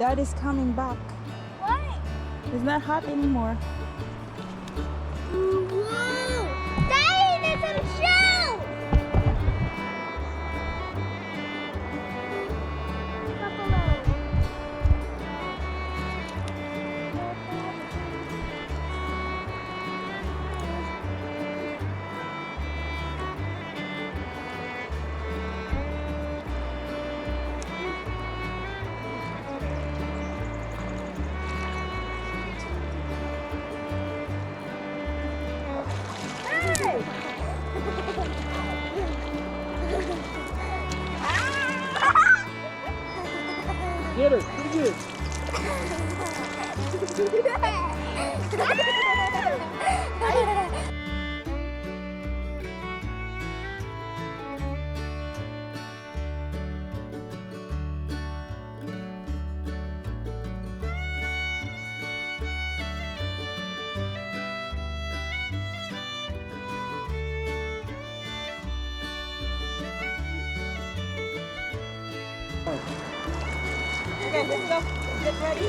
Dad is coming back. Why? It's not hot anymore. Whoa! Daddy, there's some show! Buffalo. Get her, pretty good. Okay, let's go. Get ready.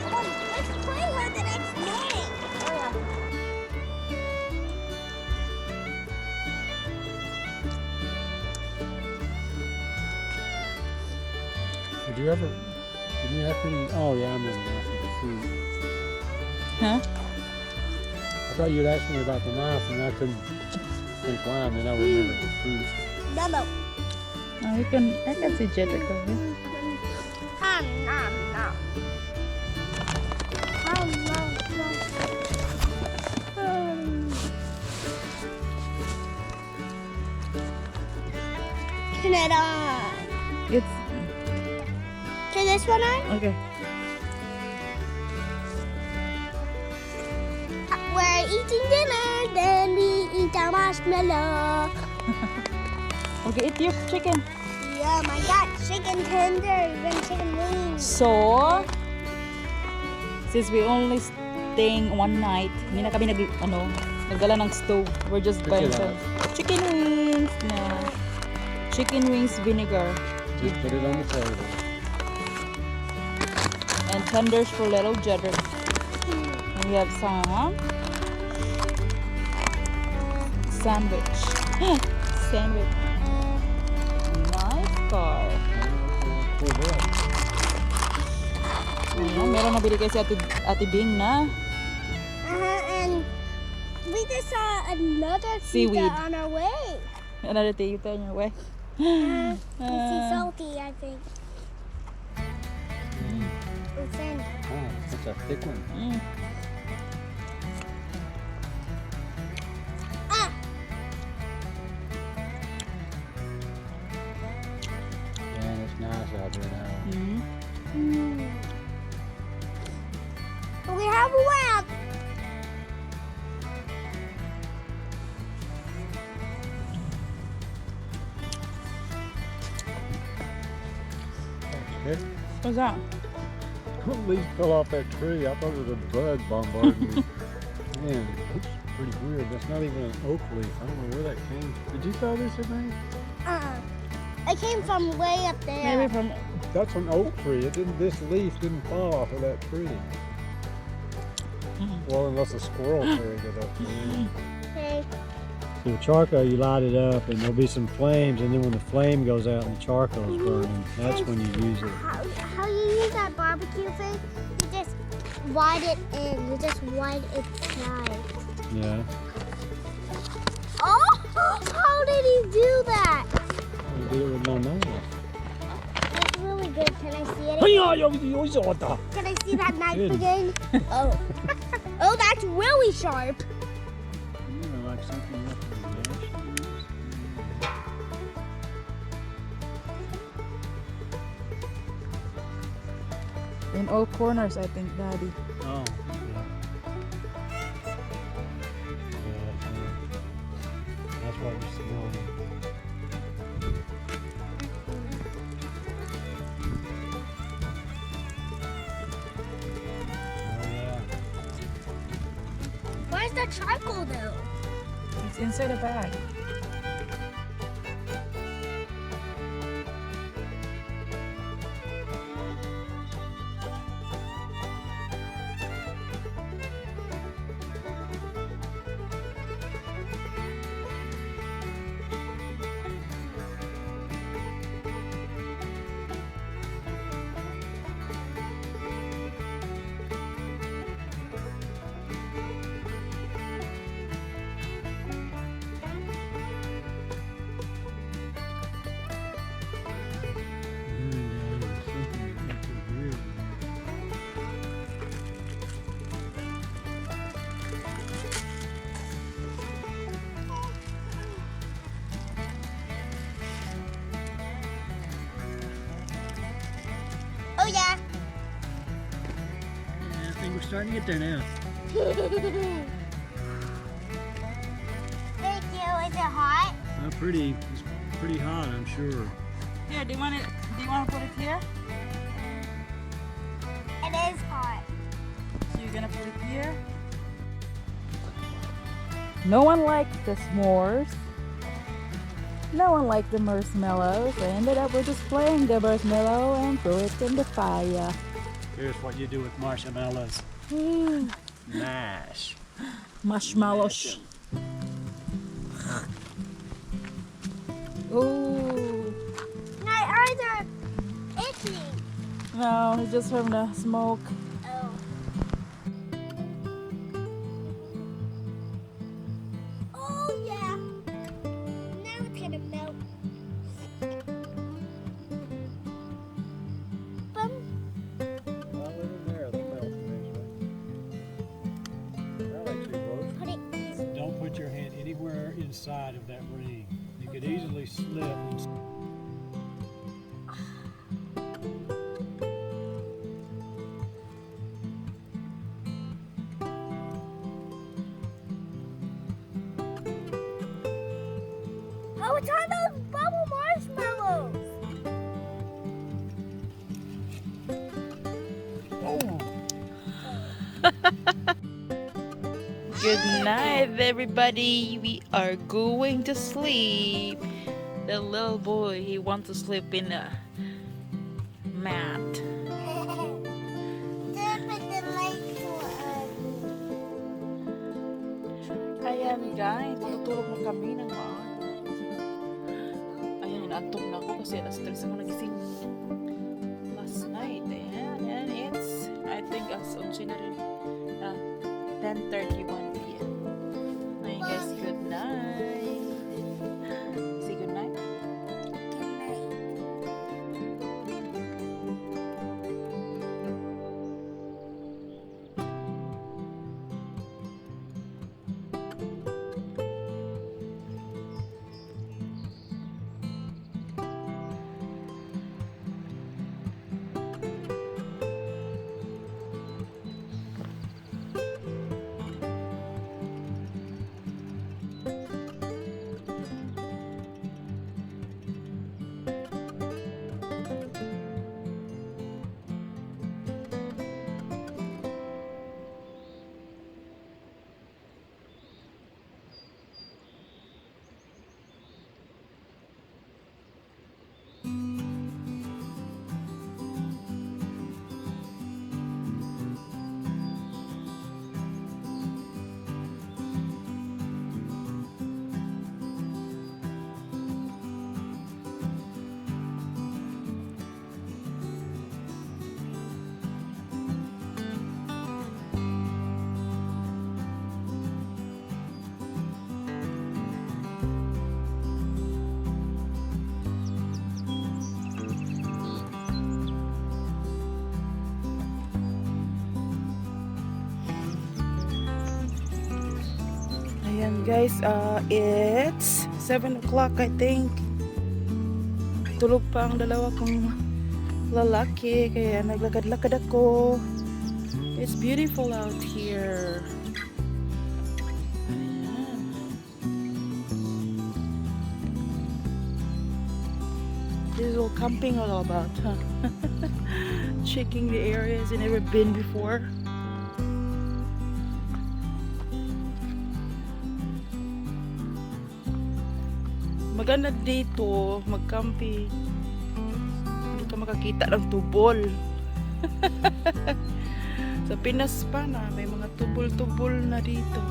Come on, let's play with the next game. Oh yeah. Did you ever, did you have any, oh yeah, I remember asking for food. Huh? I thought you'd asked me about the knife and I couldn't think why, and then I remembered the food. No. Oh, I can see Jedrick over here. No. Turn it on. It's Turn this one on. okay. We're eating dinner, then we eat our marshmallow. Okay, eat your chicken. Yeah, my God, chicken tender, even chicken wings. So, since we only staying one night, hindi na kami nagdala ng stove. We're just buying it some chicken wings na chicken wings vinegar Just put it on the table. and tenders for little Jedrick. And we have some sandwich. Sandwich. Nice car. Ayan, meron nabili kasi Ate Bing na And we just saw another Seaweed. pizza on our way. another tita on your way. It's salty, I think. It's in. Oh, that's a thick one. Mm. Ah! Yeah, it's nice out there now. Mm. We have a lamp. It What's that? leaf fell off that tree. I thought it was a bug bombarding me. Man, it's pretty weird. That's not even an oak leaf. I don't know where that came from. Did you throw this at me? It came from way up there. Maybe from That's an oak tree. It didn't. This leaf didn't fall off of that tree. Well, unless a squirrel carried it up there. Okay. So the charcoal, you light it up, and there'll be some flames, and then when the flame goes out and the charcoal is burning, that's when you use it. How you use that barbecue thing? You just wide it in. You just wide its side. Yeah. Oh! How did he do that? You do it with my knife. That's really good. Can I see it? Hey, Can I see that knife Good. again? Oh. Oh, that's really sharp. Like something left in the ashes. in all corners, I think, Daddy. Oh, yeah. That's what you're smelling. Oh, yeah. Where's the charcoal though? It's inside a bag. we're starting to get there now. Thank you. Is it hot? It's pretty hot, I'm sure. Here, do you want to put it here? It is hot. So you're gonna put it here. No one liked the s'mores. No one liked the marshmallows. I ended up with just playing the marshmallow and throw it in the fire. Here's what you do with marshmallows. Mash. Marshmallows. Ooh. My eyes are itchy. No, it's just from the smoke. Oh. Oh yeah. Now it's gonna melt. Bum. Well, in there, they'll melt eventually. That actually works. Put it easy. Don't put your hand anywhere inside of that ring. You could easily slip and Oh, it's on those bubble marshmallows. Good night, everybody. We are going to sleep. The little boy, he wants to sleep in a mat. Ayan guys, matutulog na kami ng maaga. Ayan, inaantok na ako kasi alas 3 ako nagising last night. Ayan, and it's, I think, as 11 na rin. 10:31 p.m. Ayan guys, good night. Say good night. Ayan guys, it's 7 o'clock I think. Tulog pa ang dalawa kong lalaki kaya naglakad-lakad ako. It's beautiful out here. Ayan. This is what camping all about, huh? Checking the areas I've never been before. Maganda dito, mag-camping. Hindi ka makakita ng tubol. Sa Pinas pa na, may mga tubol-tubol na dito.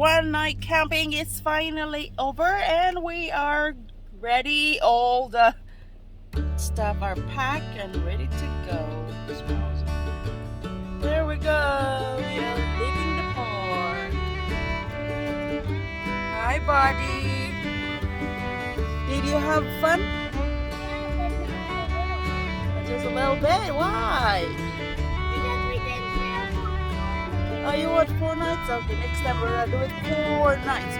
one night camping is finally over and we are ready. All the stuff are packed and ready to go. There we go. We are leaving the park. Hi, buddy. Did you have fun? Just a little bit. Why? Because we didn't care for it. Oh, you want 4 nights? Okay, next time we're gonna do it 4 nights.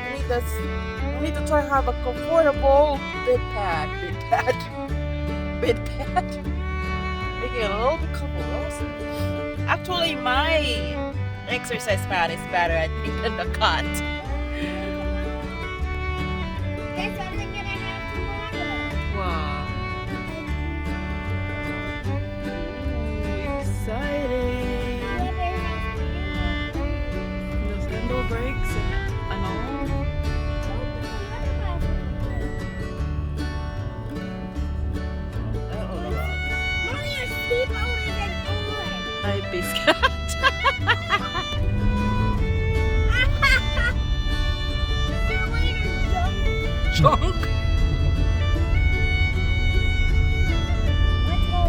We need to try to have a comfortable bed pad. Bed pad. Make it a little bit comfortable. Actually, my exercise pad is better, I think, than the cot. That's what we're gonna have tomorrow. Wow. Ooh, exciting. Whoever has Those window breaks and all. Oh, Mommy, your sleepover is on. ay, biscuit. See you later, junk. Junk. Let's go.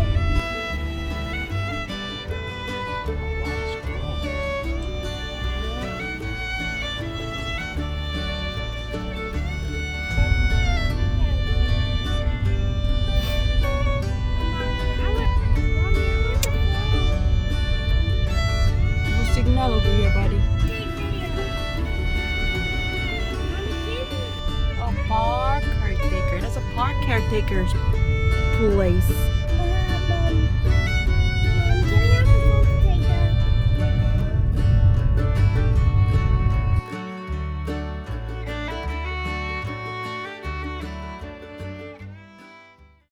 No signal over here, buddy. A park caretaker. That's a park caretaker's place.